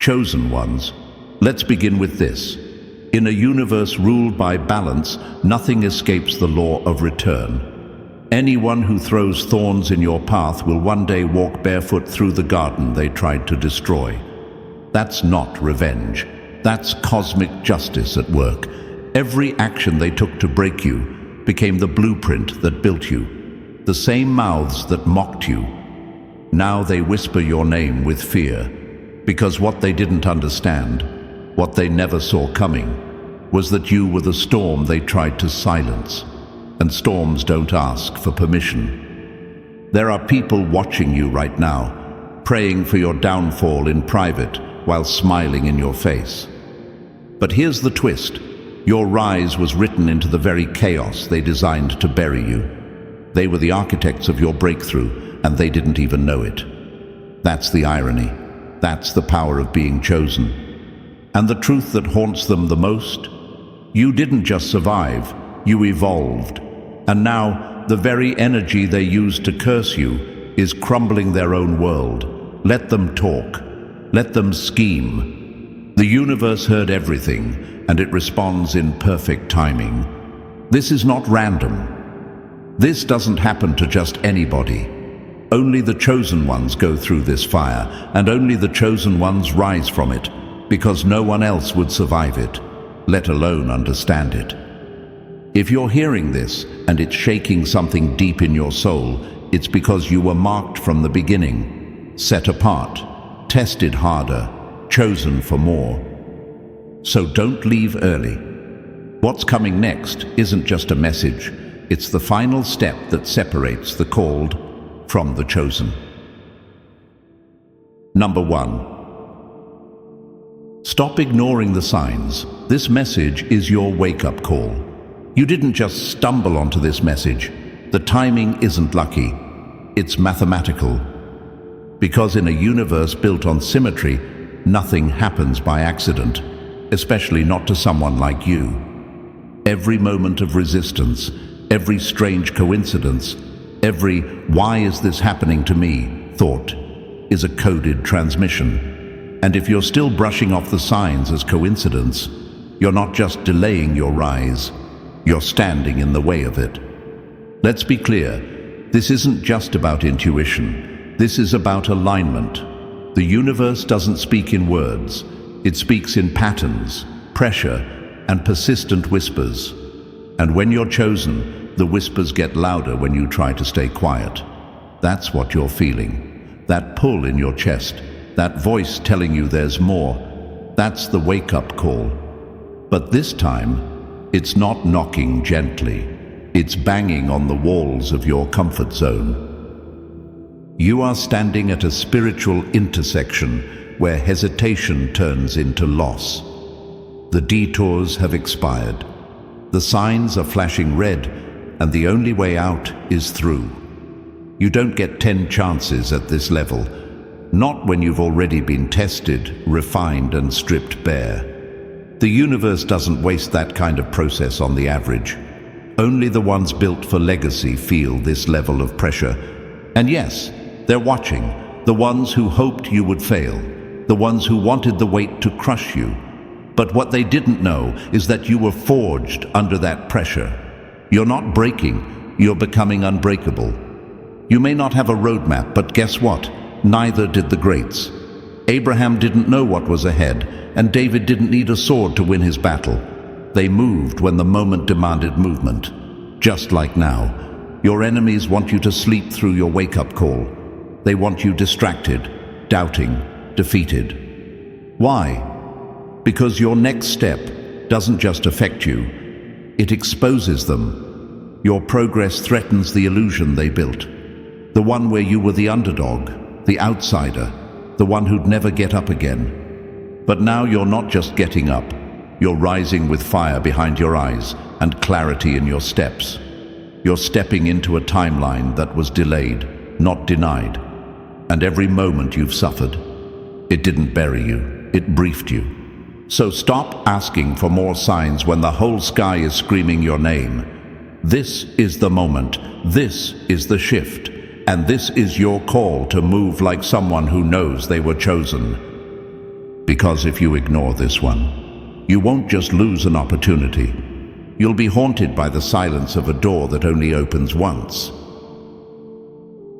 Chosen ones, let's begin with this. In a universe ruled by balance, nothing escapes the law of return. Anyone who throws thorns in your path will one day walk barefoot through the garden they tried to destroy. That's not revenge. That's cosmic justice at work. Every action they took to break you became the blueprint that built you. The same mouths that mocked you, now they whisper your name with fear, because what they didn't understand, what they never saw coming, was that you were the storm they tried to silence. And storms don't ask for permission. There are people watching you right now, praying for your downfall in private while smiling in your face. But here's the twist. Your rise was written into the very chaos they designed to bury you. They were the architects of your breakthrough, and they didn't even know it. That's the irony. That's the power of being chosen. And the truth that haunts them the most? You didn't just survive, you evolved. And now, the very energy they used to curse you is crumbling their own world. Let them talk. Let them scheme. The universe heard everything, and it responds in perfect timing. This is not random. This doesn't happen to just anybody. Only the chosen ones go through this fire, and only the chosen ones rise from it, because no one else would survive it, let alone understand it. If you're hearing this, and it's shaking something deep in your soul, it's because you were marked from the beginning, set apart, tested harder, chosen for more. So don't leave early. What's coming next isn't just a message, it's the final step that separates the called from the chosen. Number 1. Stop ignoring the signs. This message is your wake-up call. You didn't just stumble onto this message. The timing isn't lucky. It's mathematical. Because in a universe built on symmetry, nothing happens by accident, especially not to someone like you. Every moment of resistance, every strange coincidence, every "why is this happening to me" thought is a coded transmission. And if you're still brushing off the signs as coincidence, you're not just delaying your rise, you're standing in the way of it. Let's be clear, this isn't just about intuition, this is about alignment. The universe doesn't speak in words, it speaks in patterns, pressure, and persistent whispers. And when you're chosen, the whispers get louder when you try to stay quiet. That's what you're feeling. That pull in your chest, that voice telling you there's more. That's the wake-up call. But this time, it's not knocking gently. It's banging on the walls of your comfort zone. You are standing at a spiritual intersection where hesitation turns into loss. The detours have expired. The signs are flashing red, and the only way out is through. You don't get 10 chances at this level, not when you've already been tested, refined, and stripped bare. The universe doesn't waste that kind of process on the average. Only the ones built for legacy feel this level of pressure. And yes, they're watching, the ones who hoped you would fail, the ones who wanted the weight to crush you. But what they didn't know is that you were forged under that pressure. You're not breaking, you're becoming unbreakable. You may not have a roadmap, but guess what? Neither did the greats. Abraham didn't know what was ahead, and David didn't need a sword to win his battle. They moved when the moment demanded movement. Just like now, your enemies want you to sleep through your wake-up call. They want you distracted, doubting, defeated. Why? Because your next step doesn't just affect you, it exposes them. Your progress threatens the illusion they built. The one where you were the underdog, the outsider, the one who'd never get up again. But now you're not just getting up, you're rising with fire behind your eyes and clarity in your steps. You're stepping into a timeline that was delayed, not denied. And every moment you've suffered, it didn't bury you, it briefed you. So stop asking for more signs when the whole sky is screaming your name. This is the moment, this is the shift, and this is your call to move like someone who knows they were chosen. Because if you ignore this one, you won't just lose an opportunity. You'll be haunted by the silence of a door that only opens once.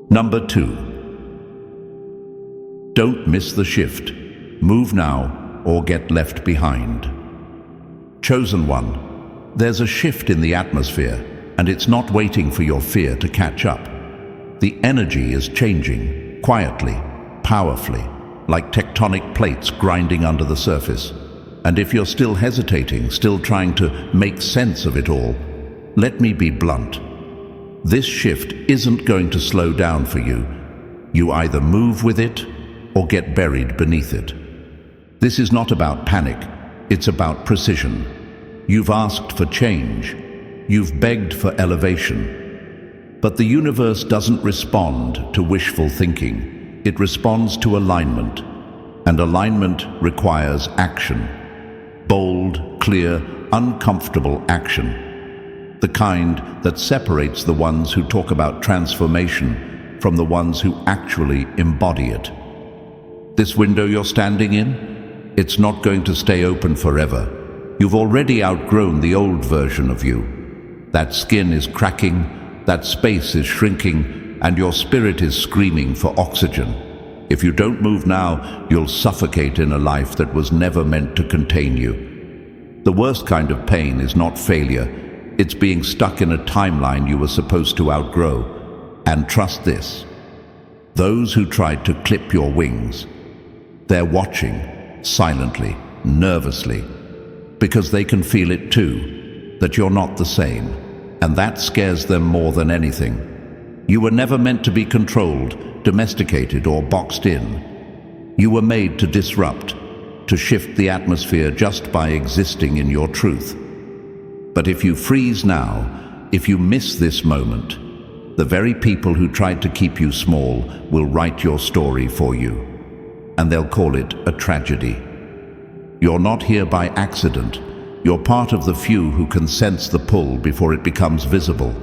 Number 2. Don't miss the shift. Move now or get left behind. Chosen one, there's a shift in the atmosphere, and it's not waiting for your fear to catch up. The energy is changing, quietly, powerfully, like tectonic plates grinding under the surface. And if you're still hesitating, still trying to make sense of it all, let me be blunt. This shift isn't going to slow down for you. You either move with it or get buried beneath it. This is not about panic, it's about precision. You've asked for change. You've begged for elevation. But the universe doesn't respond to wishful thinking. It responds to alignment. And alignment requires action. Bold, clear, uncomfortable action. The kind that separates the ones who talk about transformation from the ones who actually embody it. This window you're standing in, it's not going to stay open forever. You've already outgrown the old version of you. That skin is cracking, that space is shrinking, and your spirit is screaming for oxygen. If you don't move now, you'll suffocate in a life that was never meant to contain you. The worst kind of pain is not failure. It's being stuck in a timeline you were supposed to outgrow. And trust this, those who tried to clip your wings, they're watching, silently, nervously, because they can feel it too, that you're not the same. And that scares them more than anything. You were never meant to be controlled, domesticated, or boxed in. You were made to disrupt, to shift the atmosphere just by existing in your truth. But if you freeze now, if you miss this moment, the very people who tried to keep you small will write your story for you. And they'll call it a tragedy. You're not here by accident. You're part of the few who can sense the pull before it becomes visible.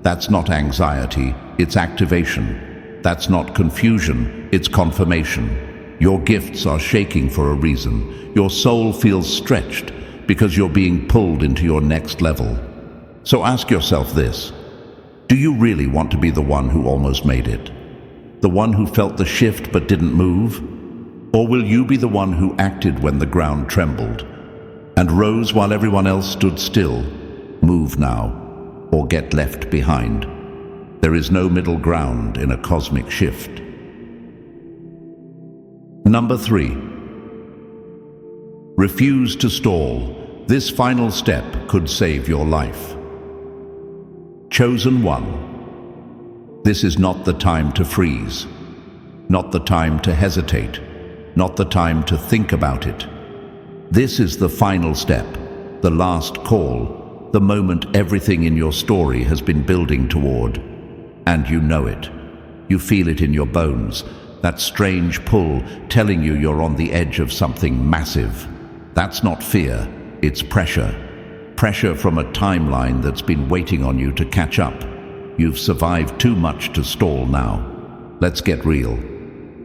That's not anxiety, it's activation. That's not confusion, it's confirmation. Your gifts are shaking for a reason. Your soul feels stretched because you're being pulled into your next level. So ask yourself this: do you really want to be the one who almost made it? The one who felt the shift but didn't move? Or will you be the one who acted when the ground trembled and rose while everyone else stood still? Move now or get left behind. There is no middle ground in a cosmic shift. Number 3. Refuse to stall. This final step could save your life. Chosen one. This is not the time to freeze, not the time to hesitate, not the time to think about it. This is the final step, the last call, the moment everything in your story has been building toward. And you know it. You feel it in your bones, that strange pull telling you you're on the edge of something massive. That's not fear, it's pressure. Pressure from a timeline that's been waiting on you to catch up. You've survived too much to stall now. Let's get real.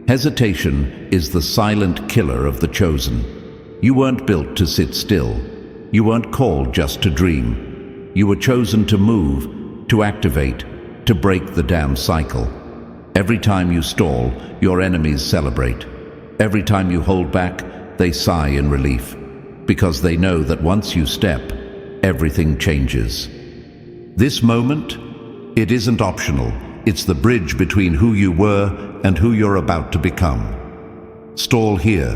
Hesitation is the silent killer of the chosen. You weren't built to sit still. You weren't called just to dream. You were chosen to move, to activate, to break the damn cycle. Every time you stall, your enemies celebrate. Every time you hold back, they sigh in relief, because they know that once you step, everything changes. This moment, it isn't optional. It's the bridge between who you were and who you're about to become. Stall here,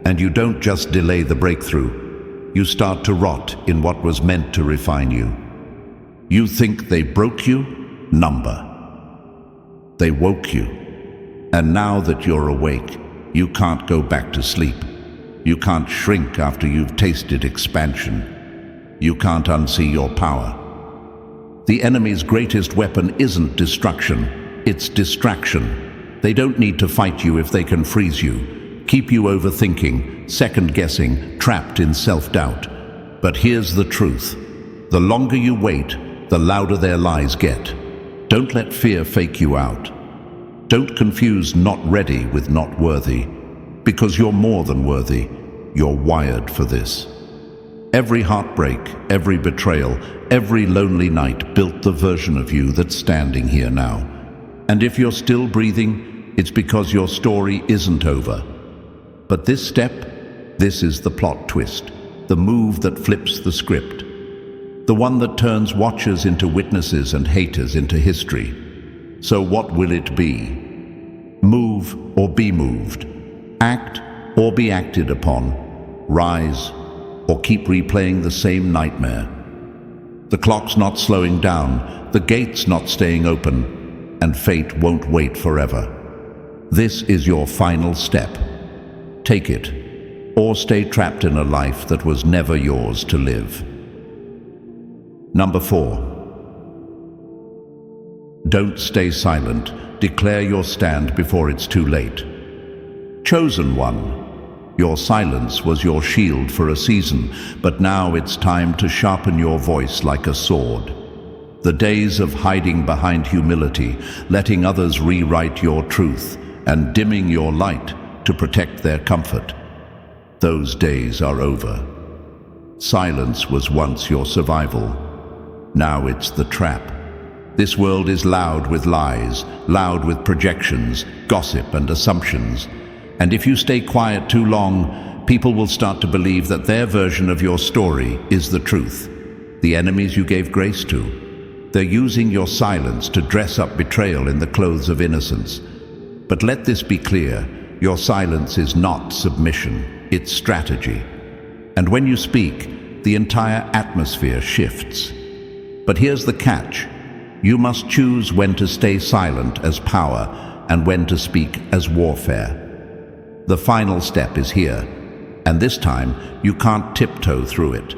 and you don't just delay the breakthrough. You start to rot in what was meant to refine you. You think they broke you? Number. They woke you. And now that you're awake, you can't go back to sleep. You can't shrink after you've tasted expansion. You can't unsee your power. The enemy's greatest weapon isn't destruction, it's distraction. They don't need to fight you if they can freeze you, keep you overthinking, second-guessing, trapped in self-doubt. But here's the truth. The longer you wait, the louder their lies get. Don't let fear fake you out. Don't confuse not ready with not worthy. Because you're more than worthy. You're wired for this. Every heartbreak, every betrayal, every lonely night built the version of you that's standing here now. And if you're still breathing, it's because your story isn't over. But this step, this is the plot twist, the move that flips the script, the one that turns watchers into witnesses and haters into history. So what will it be? Move or be moved? Act or be acted upon? Rise or keep replaying the same nightmare? The clock's not slowing down, the gate's not staying open, and fate won't wait forever. This is your final step. Take it, or stay trapped in a life that was never yours to live. Number 4. Don't stay silent. Declare your stand before it's too late. Chosen one, your silence was your shield for a season, but now it's time to sharpen your voice like a sword. The days of hiding behind humility, letting others rewrite your truth, and dimming your light to protect their comfort, those days are over. Silence was once your survival. Now it's the trap. This world is loud with lies, loud with projections, gossip and assumptions. And if you stay quiet too long, people will start to believe that their version of your story is the truth. The enemies you gave grace to, they're using your silence to dress up betrayal in the clothes of innocence. But let this be clear, your silence is not submission, it's strategy. And when you speak, the entire atmosphere shifts. But here's the catch. You must choose when to stay silent as power and when to speak as warfare. The final step is here, and this time you can't tiptoe through it.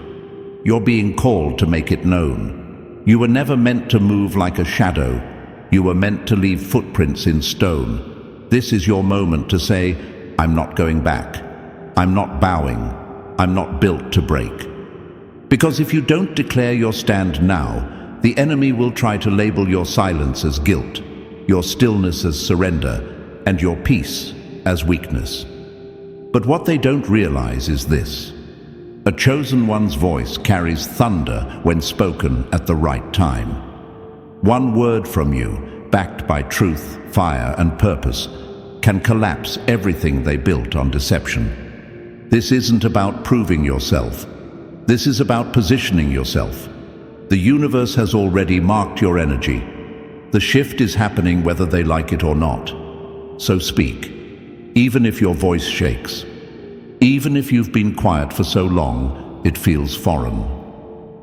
You're being called to make it known. You were never meant to move like a shadow. You were meant to leave footprints in stone. This is your moment to say, I'm not going back. I'm not bowing. I'm not built to break. Because if you don't declare your stand now, the enemy will try to label your silence as guilt, your stillness as surrender, and your peace as weakness. But what they don't realize is this. A chosen one's voice carries thunder when spoken at the right time. One word from you, backed by truth, fire, and purpose, can collapse everything they built on deception. This isn't about proving yourself. This is about positioning yourself. The universe has already marked your energy. The shift is happening whether they like it or not. So speak, even if your voice shakes. Even if you've been quiet for so long, it feels foreign.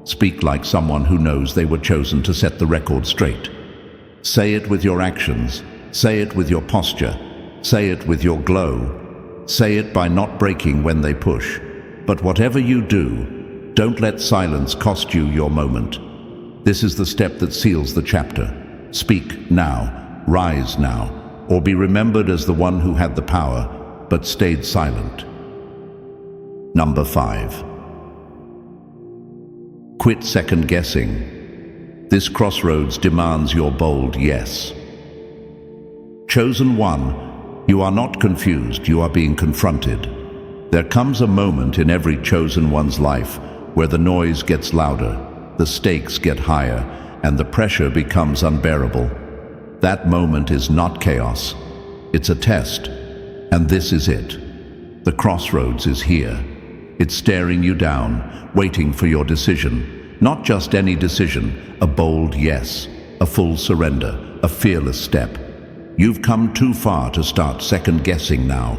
Speak like someone who knows they were chosen to set the record straight. Say it with your actions. Say it with your posture. Say it with your glow. Say it by not breaking when they push. But whatever you do, don't let silence cost you your moment. This is the step that seals the chapter. Speak now, rise now, or be remembered as the one who had the power, but stayed silent. Number 5. Quit second-guessing. This crossroads demands your bold yes. Chosen one, you are not confused, you are being confronted. There comes a moment in every chosen one's life where the noise gets louder, the stakes get higher, and the pressure becomes unbearable. That moment is not chaos. It's a test, and this is it. The crossroads is here. It's staring you down, waiting for your decision. Not just any decision, a bold yes, a full surrender, a fearless step. You've come too far to start second-guessing now.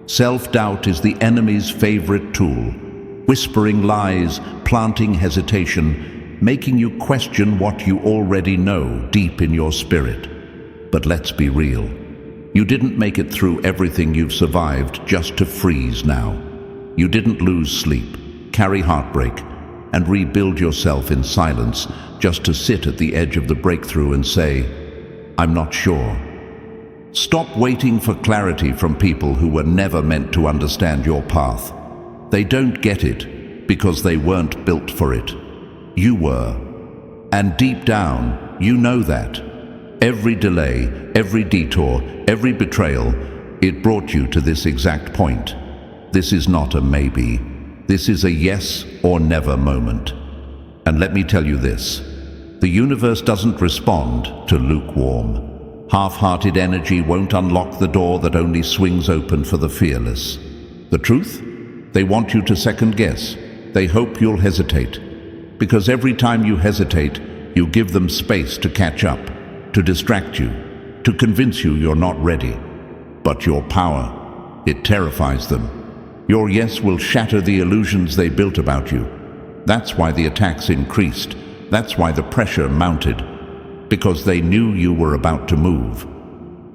Self-doubt is the enemy's favorite tool. Whispering lies, planting hesitation, making you question what you already know deep in your spirit. But let's be real. You didn't make it through everything you've survived just to freeze now. You didn't lose sleep, carry heartbreak, and rebuild yourself in silence just to sit at the edge of the breakthrough and say, I'm not sure. Stop waiting for clarity from people who were never meant to understand your path. They don't get it because they weren't built for it. You were. And deep down, you know that. Every delay, every detour, every betrayal, It brought you to this exact point. This is not a maybe. This is a yes or never moment. And let me tell you this, the universe doesn't respond to lukewarm. Half-hearted energy won't unlock the door that only swings open for the fearless. The truth? They want you to second guess. They hope you'll hesitate. Because every time you hesitate, you give them space to catch up, to distract you, to convince you you're not ready. But your power, it terrifies them. Your yes will shatter the illusions they built about you. That's why the attacks increased. That's why the pressure mounted. Because they knew you were about to move.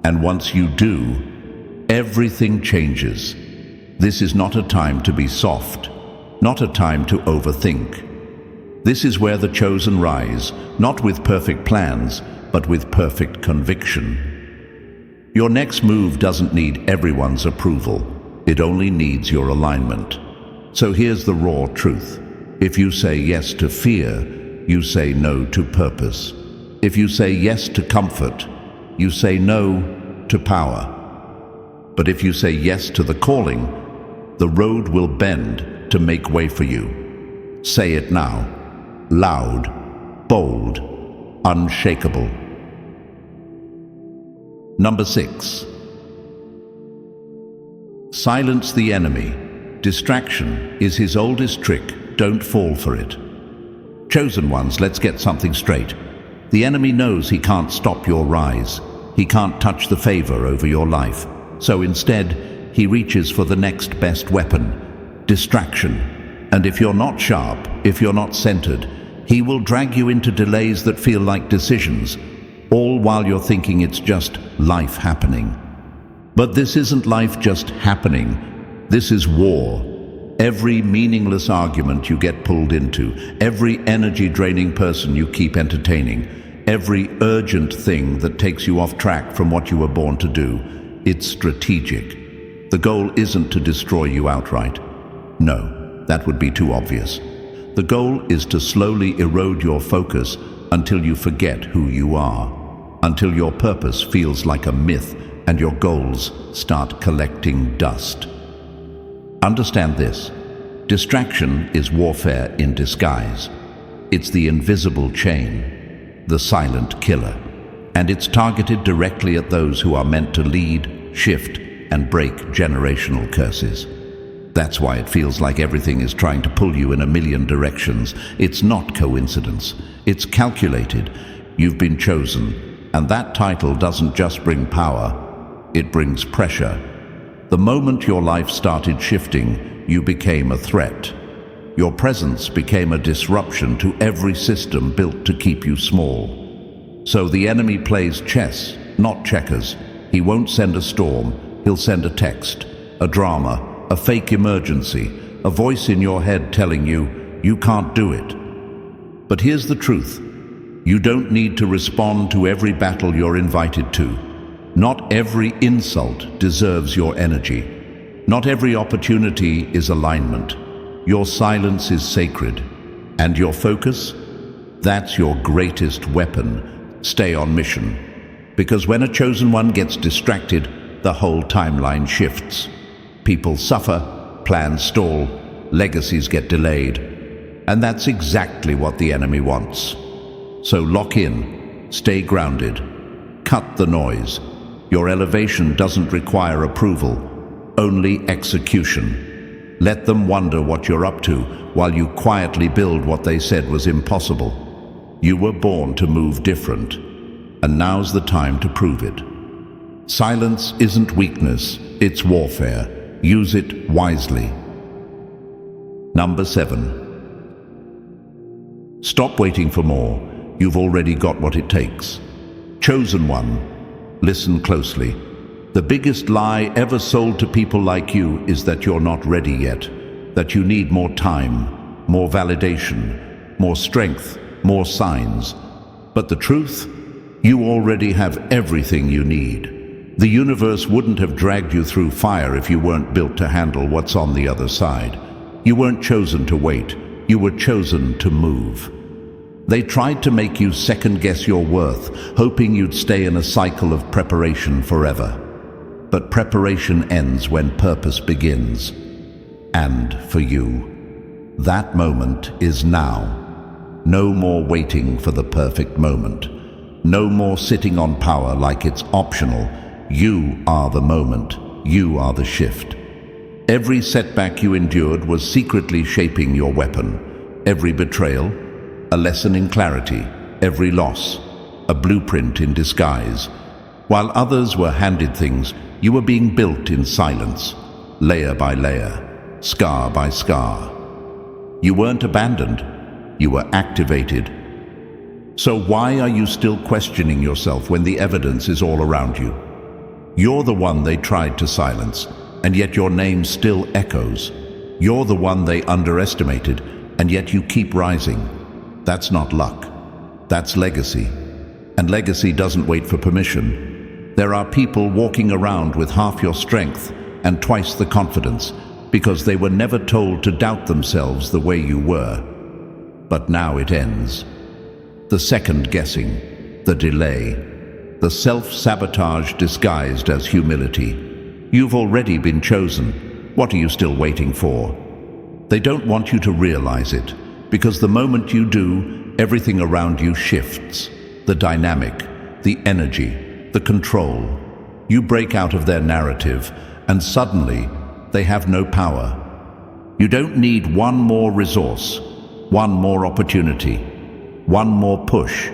And once you do, everything changes. This is not a time to be soft, not a time to overthink. This is where the chosen rise, not with perfect plans, but with perfect conviction. Your next move doesn't need everyone's approval. It only needs your alignment. So here's the raw truth. If you say yes to fear, you say no to purpose. If you say yes to comfort, you say no to power. But if you say yes to the calling, the road will bend to make way for you. Say it now. Loud, bold, unshakable. Number 6. Silence the enemy. Distraction is his oldest trick. Don't fall for it. Chosen ones, let's get something straight. The enemy knows he can't stop your rise. He can't touch the favor over your life. So instead, he reaches for the next best weapon, distraction. And if you're not sharp, if you're not centered, he will drag you into delays that feel like decisions, all while you're thinking it's just life happening. But this isn't life just happening. This is war. Every meaningless argument you get pulled into, every energy-draining person you keep entertaining, every urgent thing that takes you off track from what you were born to do, it's strategic. The goal isn't to destroy you outright. No, that would be too obvious. The goal is to slowly erode your focus until you forget who you are, until your purpose feels like a myth and your goals start collecting dust. Understand this. Distraction is warfare in disguise. It's the invisible chain, the silent killer, and it's targeted directly at those who are meant to lead, shift, and break generational curses. That's why it feels like everything is trying to pull you in a million directions. It's not coincidence. It's calculated. You've been chosen, and that title doesn't just bring power, it brings pressure. The moment your life started shifting, you became a threat. Your presence became a disruption to every system built to keep you small. So the enemy plays chess, not checkers. He won't send a storm, he'll send a text, a drama, a fake emergency, a voice in your head telling you, you can't do it. But here's the truth. You don't need to respond to every battle you're invited to. Not every insult deserves your energy. Not every opportunity is alignment. Your silence is sacred. And your focus? That's your greatest weapon. Stay on mission. Because when a chosen one gets distracted, the whole timeline shifts. People suffer, plans stall, legacies get delayed. And that's exactly what the enemy wants. So lock in, stay grounded, cut the noise. Your elevation doesn't require approval, only execution. Let them wonder what you're up to while you quietly build what they said was impossible. You were born to move different, and now's the time to prove it. Silence isn't weakness, it's warfare. Use it wisely. Number 7. Stop waiting for more. You've already got what it takes. Chosen one. Listen closely. The biggest lie ever sold to people like you is that you're not ready yet, that you need more time, more validation, more strength, more signs. But the truth? You already have everything you need. The universe wouldn't have dragged you through fire if you weren't built to handle what's on the other side. You weren't chosen to wait. You were chosen to move. They tried to make you second-guess your worth, hoping you'd stay in a cycle of preparation forever. but preparation ends when purpose begins. And for you, that moment is now. No more waiting for the perfect moment. No more sitting on power like it's optional. You are the moment. You are the shift. Every setback you endured was secretly shaping your weapon. Every betrayal, a lesson in clarity. Every loss, a blueprint in disguise. While others were handed things, you were being built in silence, layer by layer, scar by scar. You weren't abandoned, you were activated. So why are you still questioning yourself when the evidence is all around you? You're the one they tried to silence, and yet your name still echoes. You're the one they underestimated, and yet you keep rising. That's not luck. That's legacy. And legacy doesn't wait for permission. There are people walking around with half your strength and twice the confidence because they were never told to doubt themselves the way you were. But now it ends. The second guessing, the delay, the self-sabotage disguised as humility. You've already been chosen. What are you still waiting for? They don't want you to realize it, because the moment you do, everything around you shifts. The dynamic, the energy, the control. You break out of their narrative, and suddenly, they have no power. You don't need one more resource, one more opportunity, one more push.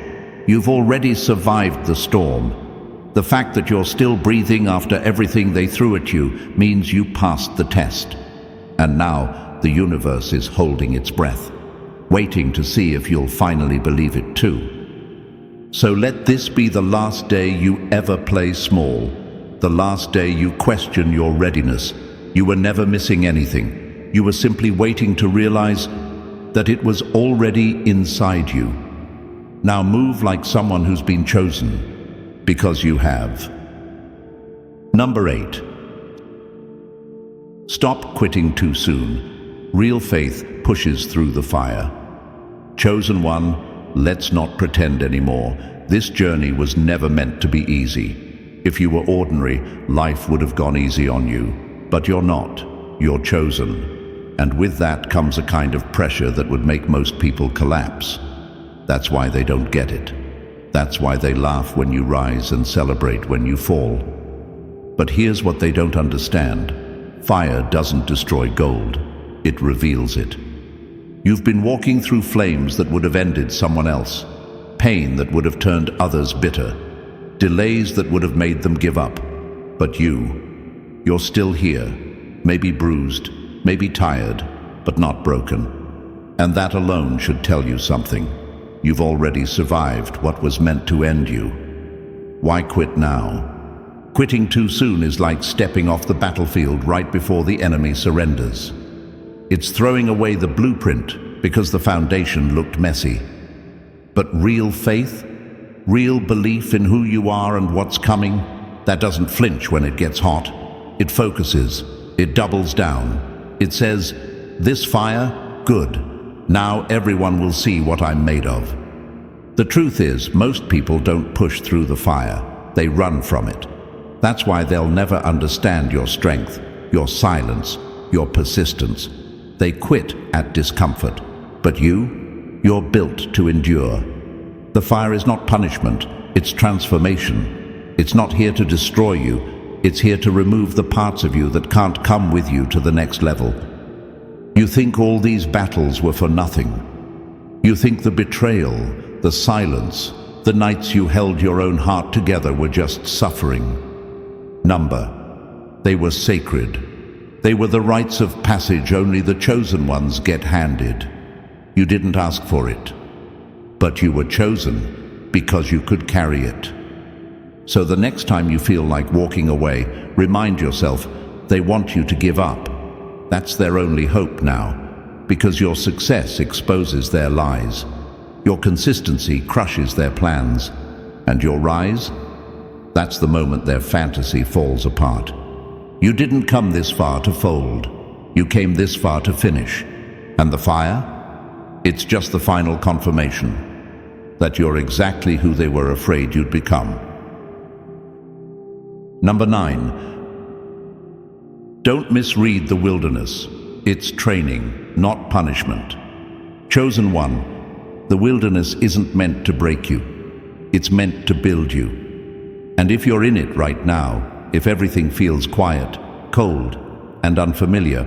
You've already survived the storm. The fact that you're still breathing after everything they threw at you means you passed the test. And now the universe is holding its breath, waiting to see if you'll finally believe it too. So let this be the last day you ever play small, the last day you question your readiness. You were never missing anything. You were simply waiting to realize that it was already inside you. Now move like someone who's been chosen, because you have. Number 8. Stop quitting too soon. Real faith pushes through the fire. Chosen one, let's not pretend anymore. This journey was never meant to be easy. If you were ordinary, life would have gone easy on you. But you're not. You're chosen. And with that comes a kind of pressure that would make most people collapse. That's why they don't get it. That's why they laugh when you rise and celebrate when you fall. But here's what they don't understand. Fire doesn't destroy gold. It reveals it. You've been walking through flames that would have ended someone else. Pain that would have turned others bitter. Delays that would have made them give up. But you're still here. Maybe bruised, maybe tired, but not broken. And that alone should tell you something. You've already survived what was meant to end you. Why quit now? Quitting too soon is like stepping off the battlefield right before the enemy surrenders. It's throwing away the blueprint because the foundation looked messy. But real faith, real belief in who you are and what's coming, that doesn't flinch when it gets hot. It focuses, it doubles down. It says, this fire, good. Now everyone will see what I'm made of. The truth is, most people don't push through the fire. They run from it. That's why they'll never understand your strength, your silence, your persistence. They quit at discomfort. But you're built to endure. The fire is not punishment, it's transformation. It's not here to destroy you. It's here to remove the parts of you that can't come with you to the next level. You think all these battles were for nothing. You think the betrayal, the silence, the nights you held your own heart together were just suffering. They were sacred. They were the rites of passage only the chosen ones get handed. You didn't ask for it, but you were chosen because you could carry it. So the next time you feel like walking away, remind yourself they want you to give up. That's their only hope now, because your success exposes their lies. Your consistency crushes their plans. And your rise? That's the moment their fantasy falls apart. You didn't come this far to fold. You came this far to finish. And the fire? It's just the final confirmation that you're exactly who they were afraid you'd become. Number 9, Don't misread the wilderness. It's training, not punishment. Chosen one, the wilderness isn't meant to break you. It's meant to build you. And if you're in it right now, if everything feels quiet, cold, and unfamiliar,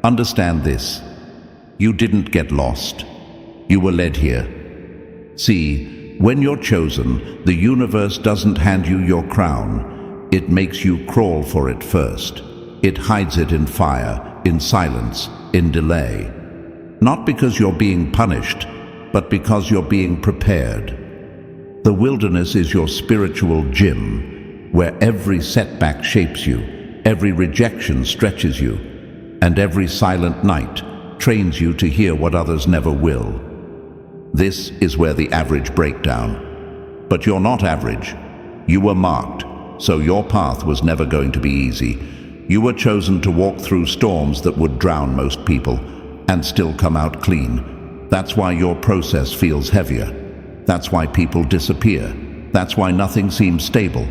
understand this. You didn't get lost. You were led here. See, when you're chosen, the universe doesn't hand you your crown. It makes you crawl for it first. It hides it in fire, in silence, in delay. Not because you're being punished, but because you're being prepared. The wilderness is your spiritual gym, where every setback shapes you, every rejection stretches you, and every silent night trains you to hear what others never will. This is where the average breaks down. But you're not average. You were marked, so your path was never going to be easy. You were chosen to walk through storms that would drown most people and still come out clean. That's why your process feels heavier. That's why people disappear. That's why nothing seems stable.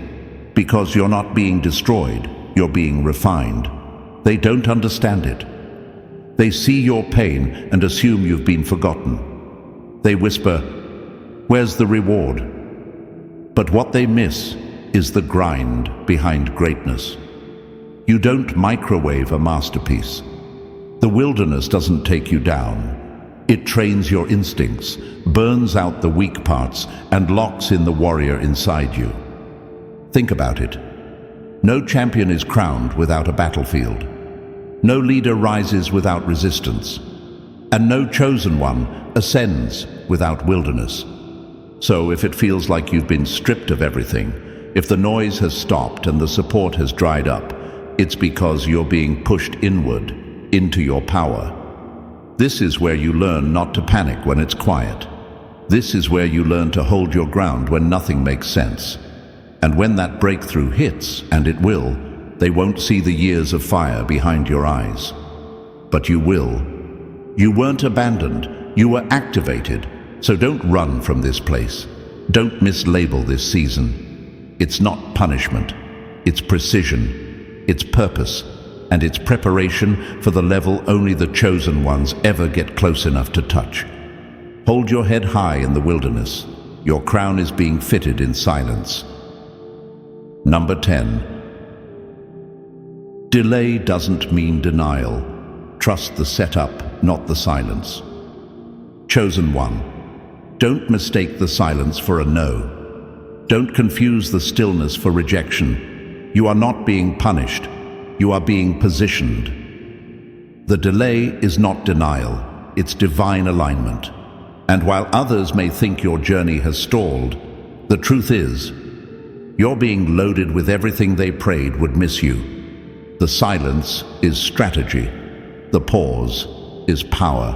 Because you're not being destroyed, you're being refined. They don't understand it. They see your pain and assume you've been forgotten. They whisper, "Where's the reward?" But what they miss is the grind behind greatness. You don't microwave a masterpiece. The wilderness doesn't take you down. It trains your instincts, burns out the weak parts, and locks in the warrior inside you. Think about it. No champion is crowned without a battlefield. No leader rises without resistance. And no chosen one ascends without wilderness. So if it feels like you've been stripped of everything, if the noise has stopped and the support has dried up, it's because you're being pushed inward, into your power. This is where you learn not to panic when it's quiet. This is where you learn to hold your ground when nothing makes sense. And when that breakthrough hits, and it will, they won't see the years of fire behind your eyes. But you will. You weren't abandoned, you were activated. So don't run from this place. Don't mislabel this season. It's not punishment. It's precision. It's purpose. And it's preparation for the level only the chosen ones ever get close enough to touch. Hold your head high in the wilderness. Your crown is being fitted in silence. Number 10. Delay doesn't mean denial. Trust the setup, not the silence. Chosen one. Don't mistake the silence for a no. Don't confuse the stillness for rejection. You are not being punished. You are being positioned. The delay is not denial, it's divine alignment. And while others may think your journey has stalled, the truth is, you're being loaded with everything they prayed would miss you. The silence is strategy. The pause is power.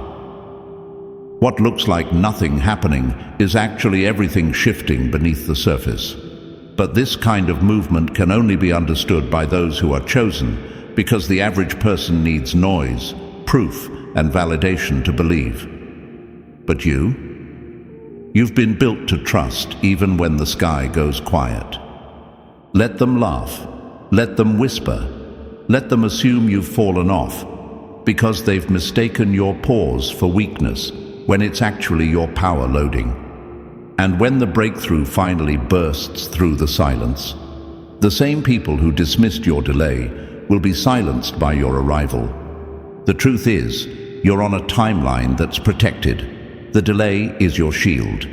What looks like nothing happening is actually everything shifting beneath the surface. But this kind of movement can only be understood by those who are chosen, because the average person needs noise, proof, and validation to believe. But you've been built to trust even when the sky goes quiet. Let them laugh, let them whisper, let them assume you've fallen off, because they've mistaken your pause for weakness when it's actually your power loading. And when the breakthrough finally bursts through the silence, the same people who dismissed your delay will be silenced by your arrival. The truth is, you're on a timeline that's protected. The delay is your shield.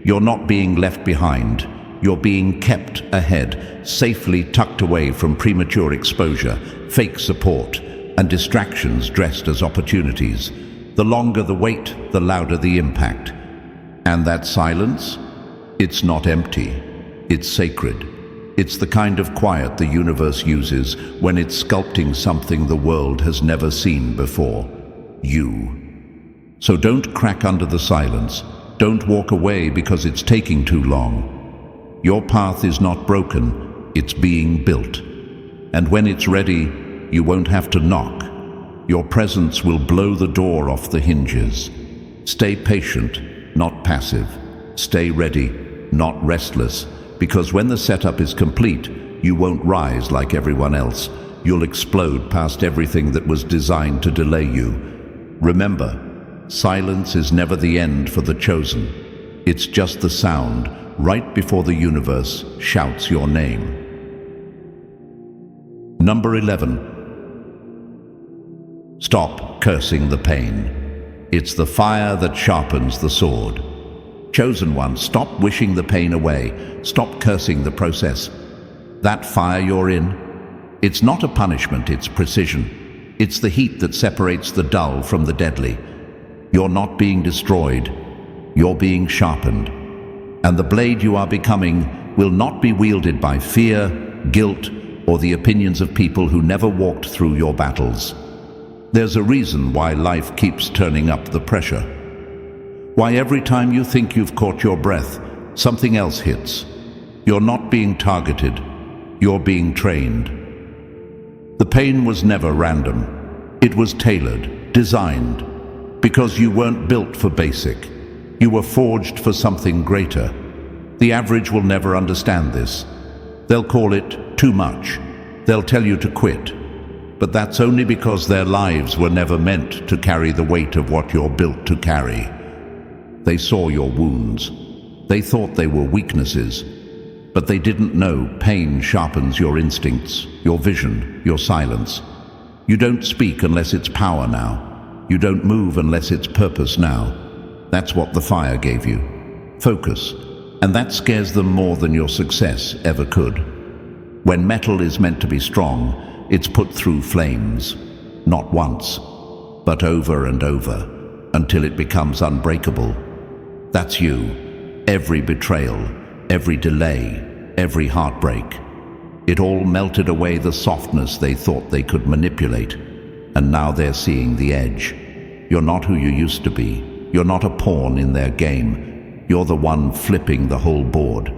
You're not being left behind. You're being kept ahead, safely tucked away from premature exposure, fake support, and distractions dressed as opportunities. The longer the wait, the louder the impact. And that silence? It's not empty. It's sacred. It's the kind of quiet the universe uses when it's sculpting something the world has never seen before. You. So don't crack under the silence. Don't walk away because it's taking too long. Your path is not broken. It's being built. And when it's ready, you won't have to knock. Your presence will blow the door off the hinges. Stay patient, not passive. Stay ready, not restless, because when the setup is complete, you won't rise like everyone else. you'll explode past everything that was designed to delay you. Remember, silence is never the end for the chosen. It's just the sound right before the universe shouts your name. Number 11. Stop cursing the pain. It's the fire that sharpens the sword. Chosen one, stop wishing the pain away. Stop cursing the process. That fire you're in, it's not a punishment, it's precision. It's the heat that separates the dull from the deadly. You're not being destroyed, you're being sharpened. And the blade you are becoming will not be wielded by fear, guilt, or the opinions of people who never walked through your battles. There's a reason why life keeps turning up the pressure. Why every time you think you've caught your breath, something else hits. You're not being targeted, you're being trained. The pain was never random. It was tailored, designed, because you weren't built for basic. You were forged for something greater. The average will never understand this. They'll call it too much. They'll tell you to quit. But that's only because their lives were never meant to carry the weight of what you're built to carry. They saw your wounds. They thought they were weaknesses. But they didn't know pain sharpens your instincts, your vision, your silence. You don't speak unless it's power now. You don't move unless it's purpose now. That's what the fire gave you. Focus. And that scares them more than your success ever could. When metal is meant to be strong, it's put through flames. Not once, but over and over, until it becomes unbreakable. That's you. Every betrayal, every delay, every heartbreak. It all melted away the softness they thought they could manipulate. And now they're seeing the edge. You're not who you used to be. You're not a pawn in their game. You're the one flipping the whole board.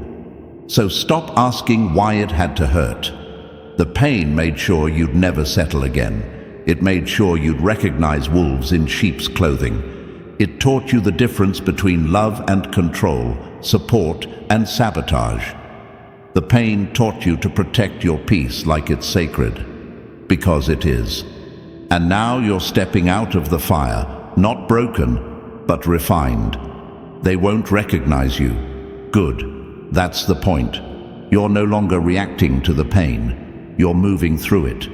So stop asking why it had to hurt. The pain made sure you'd never settle again. It made sure you'd recognize wolves in sheep's clothing. It taught you the difference between love and control, support and sabotage. The pain taught you to protect your peace like it's sacred, because it is. And now you're stepping out of the fire, not broken, but refined. They won't recognize you. Good. That's the point. You're no longer reacting to the pain. You're moving through it.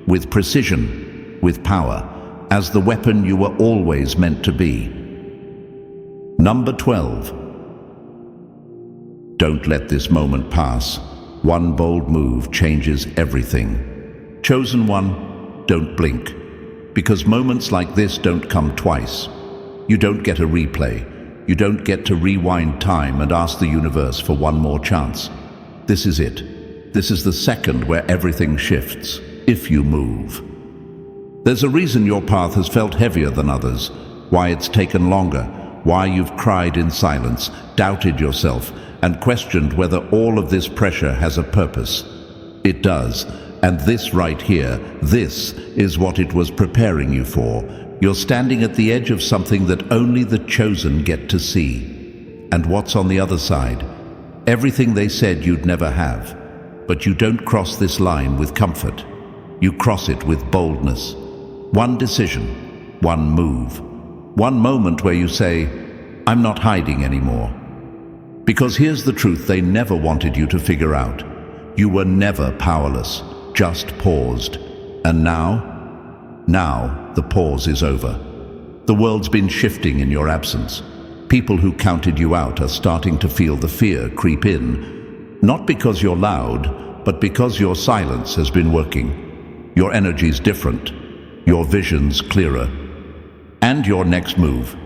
With precision, with power, as the weapon you were always meant to be. Number 12. Don't let this moment pass. One bold move changes everything. Chosen one, don't blink. Because moments like this don't come twice. You don't get a replay. You don't get to rewind time and ask the universe for one more chance. This is it. This is the second where everything shifts, if you move. There's a reason your path has felt heavier than others, why it's taken longer, why you've cried in silence, doubted yourself, and questioned whether all of this pressure has a purpose. It does, and this right here, this is what it was preparing you for. You're standing at the edge of something that only the chosen get to see. And what's on the other side? Everything they said you'd never have. But you don't cross this line with comfort. You cross it with boldness. One decision, one move, one moment where you say, I'm not hiding anymore. Because here's the truth they never wanted you to figure out. You were never powerless, just paused. And now the pause is over. The world's been shifting in your absence. People who counted you out are starting to feel the fear creep in. Not because you're loud, but because your silence has been working. Your energy's different. Your vision's clearer. And your next move.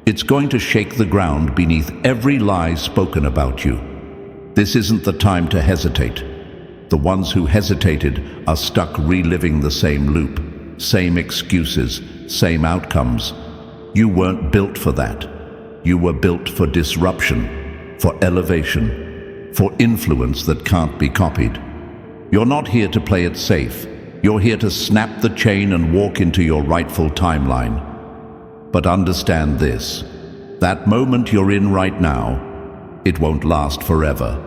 It's going to shake the ground beneath every lie spoken about you. This isn't the time to hesitate. The ones who hesitated are stuck reliving the same loop. Same excuses, same outcomes. You weren't built for that. You were built for disruption, for elevation, for influence that can't be copied. You're not here to play it safe. You're here to snap the chain and walk into your rightful timeline. But understand this, that moment you're in right now, it won't last forever.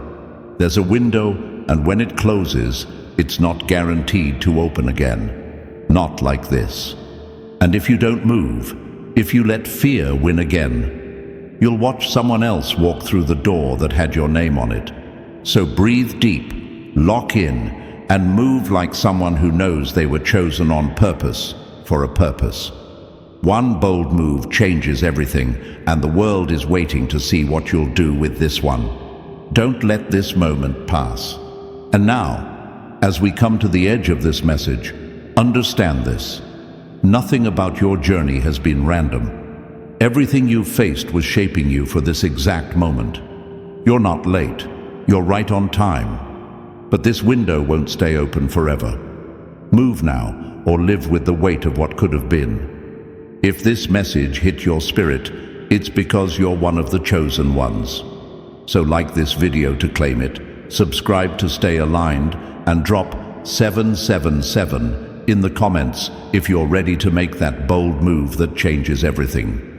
There's a window, and when it closes, It's not guaranteed to open again. Not like this. And if you don't move, if you let fear win again, you'll watch someone else walk through the door that had your name on it. So breathe deep, lock in, and move like someone who knows they were chosen on purpose, for a purpose. One bold move changes everything, and the world is waiting to see what you'll do with this one. Don't let this moment pass. And now, as we come to the edge of this message, understand this. Nothing about your journey has been random. Everything you've faced was shaping you for this exact moment. You're not late. You're right on time. But this window won't stay open forever. Move now, or live with the weight of what could have been. If this message hit your spirit, it's because you're one of the chosen ones. So like this video to claim it, subscribe to stay aligned, and drop 777 in the comments if you're ready to make that bold move that changes everything.